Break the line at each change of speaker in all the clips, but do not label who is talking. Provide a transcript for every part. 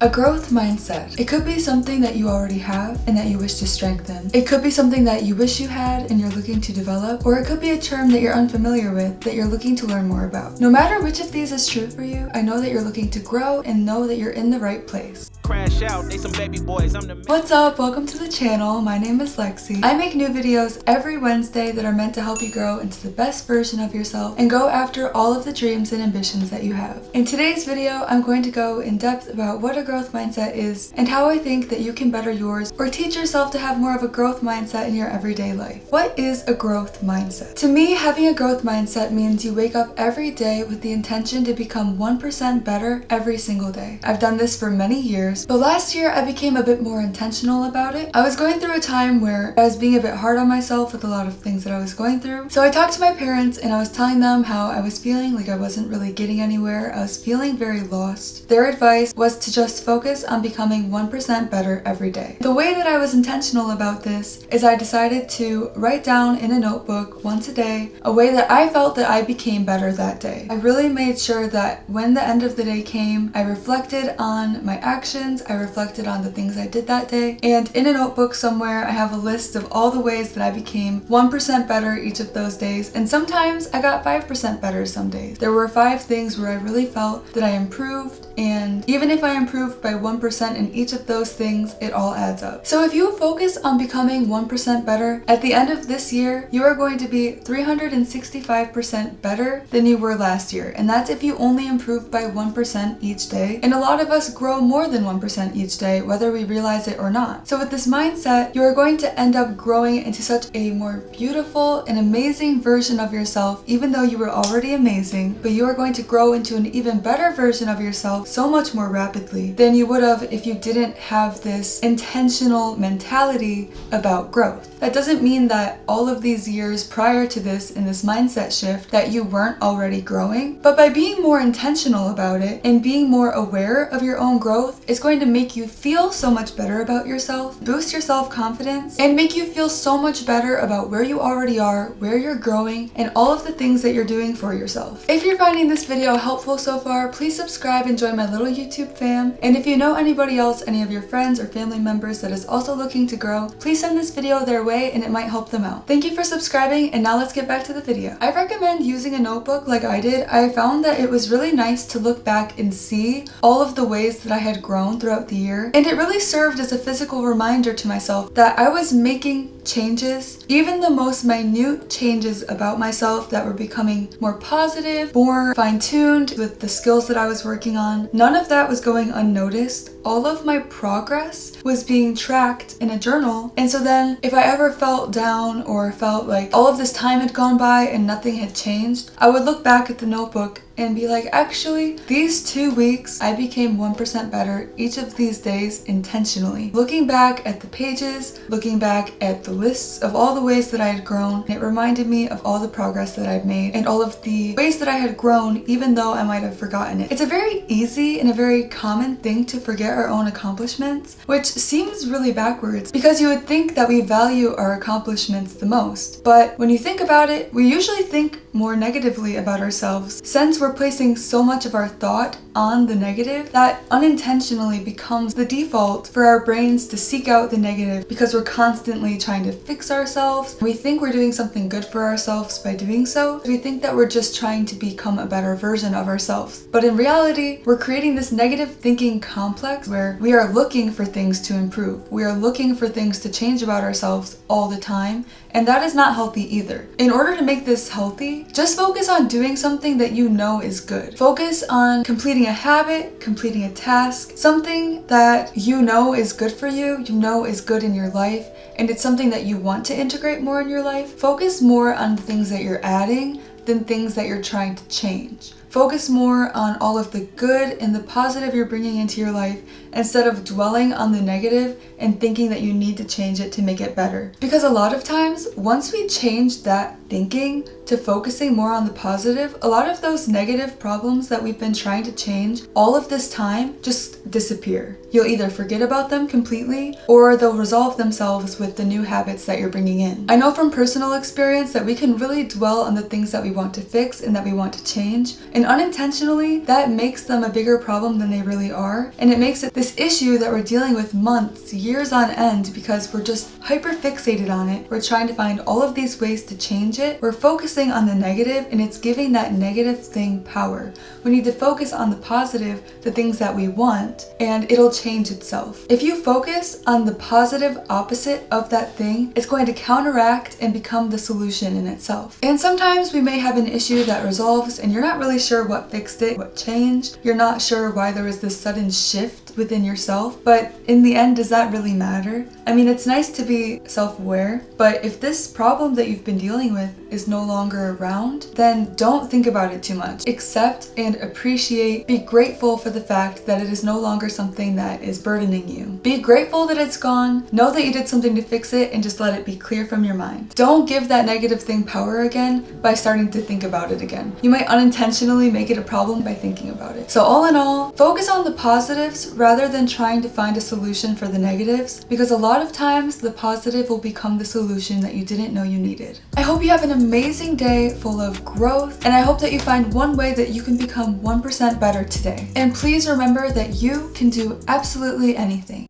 A growth mindset. It could be something that you already have and that you wish to strengthen. It could be something that you wish you had and you're looking to develop, or it could be a term that you're unfamiliar with that you're looking to learn more about. No matter which of these is true for you, I know that you're looking to grow and know that you're in the right place.
Crash out, they some baby boys.
What's up? Welcome to the channel. My name is Lexi. I make new videos every Wednesday that are meant to help you grow into the best version of yourself and go after all of the dreams and ambitions that you have. In today's video, I'm going to go in depth about what a growth mindset is and how I think that you can better yours or teach yourself to have more of a growth mindset in your everyday life. What is a growth mindset? To me, having a growth mindset means you wake up every day with the intention to become 1% better every single day. I've done this for many years, but last year I became a bit more intentional about it. I was going through a time where I was being a bit hard on myself with a lot of things that I was going through. So I talked to my parents and I was telling them how I was feeling like I wasn't really getting anywhere. I was feeling very lost. Their advice was to just focus on becoming 1% better every day. The way that I was intentional about this is I decided to write down in a notebook once a day a way that I felt that I became better that day. I really made sure that when the end of the day came, I reflected on my actions, I reflected on the things I did that day, and in a notebook somewhere I have a list of all the ways that I became 1% better each of those days, and sometimes I got 5% better some days. There were 5 things where I really felt that I improved, and even if I improved by 1% in each of those things, it all adds up. So if you focus on becoming 1% better, at the end of this year, you are going to be 365% better than you were last year, and that's if you only improve by 1% each day. And a lot of us grow more than 1% each day, whether we realize it or not. So with this mindset, you are going to end up growing into such a more beautiful and amazing version of yourself, even though you were already amazing, but you are going to grow into an even better version of yourself so much more rapidly than you would have if you didn't have this intentional mentality about growth. That doesn't mean that all of these years prior to this in this mindset shift that you weren't already growing, but by being more intentional about it and being more aware of your own growth, it's going to make you feel so much better about yourself, boost your self-confidence, and make you feel so much better about where you already are, where you're growing, and all of the things that you're doing for yourself. If you're finding this video helpful so far, please subscribe and join my little YouTube fam. And if you know anybody else, any of your friends or family members that is also looking to grow, please send this video their way and it might help them out. Thank you for subscribing, and now let's get back to the video. I recommend using a notebook like I did. I found that it was really nice to look back and see all of the ways that I had grown throughout the year, and it really served as a physical reminder to myself that I was making changes, even the most minute changes about myself that were becoming more positive, more fine-tuned with the skills that I was working on. None of that was going unnoticed. All of my progress was being tracked in a journal, and so then if I ever felt down or felt like all of this time had gone by and nothing had changed, I would look back at the notebook and be like, actually, these 2 weeks, I became 1% better each of these days intentionally. Looking back at the pages, looking back at the lists of all the ways that I had grown, it reminded me of all the progress that I'd made and all of the ways that I had grown, even though I might have forgotten it. It's a very easy and a very common thing to forget our own accomplishments, which seems really backwards because you would think that we value our accomplishments the most. But when you think about it, we usually think more negatively about ourselves since we're placing so much of our thought on the negative that unintentionally becomes the default for our brains to seek out the negative because we're constantly trying to fix ourselves. We think we're doing something good for ourselves by doing so. We think that we're just trying to become a better version of ourselves. But in reality, we're creating this negative thinking complex where we are looking for things to improve. We are looking for things to change about ourselves all the time, and that is not healthy either. In order to make this healthy, just focus on doing something that you know is good. Focus on completing a habit, completing a task, something that you know is good for you know is good in your life, and it's something that you want to integrate more in your life. Focus more on the things that you're adding than things that you're trying to change. Focus more on all of the good and the positive you're bringing into your life instead of dwelling on the negative and thinking that you need to change it to make it better. Because a lot of times, once we change that thinking to focusing more on the positive, a lot of those negative problems that we've been trying to change all of this time just disappear. You'll either forget about them completely or they'll resolve themselves with the new habits that you're bringing in. I know from personal experience that we can really dwell on the things that we want to fix and that we want to change, and unintentionally that makes them a bigger problem than they really are, and it makes it this issue that we're dealing with months, years on end, because we're just hyper fixated on it. We're trying to find all of these ways to change it. We're focusing on the negative and it's giving that negative thing power. We need to focus on the positive, the things that we want, and it'll change itself. If you focus on the positive opposite of that thing, it's going to counteract and become the solution in itself. And sometimes we may have an issue that resolves and you're not really sure what fixed it, what changed. You're not sure why there was this sudden shift within yourself, but in the end, does that really matter? I mean, it's nice to be self-aware, but if this problem that you've been dealing with is no longer around, then don't think about it too much. Accept and appreciate, be grateful for the fact that it is no longer something that is burdening you. Be grateful that it's gone, know that you did something to fix it, and just let it be clear from your mind. Don't give that negative thing power again by starting to think about it again. You might unintentionally make it a problem by thinking about it. So all in all, focus on the positives rather than trying to find a solution for the negatives, because a lot of times the positive will become the solution that you didn't know you needed. I hope you have an amazing day full of growth, and I hope that you find one way that you can become 1% better today. And please remember that you can do absolutely anything.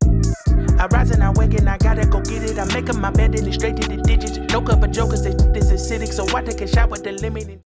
I rise and I wake and I gotta go get it. I'm making my bed and it's straight to the digits. No cup of jokers, this is acidic, so I take a shot with the lemon.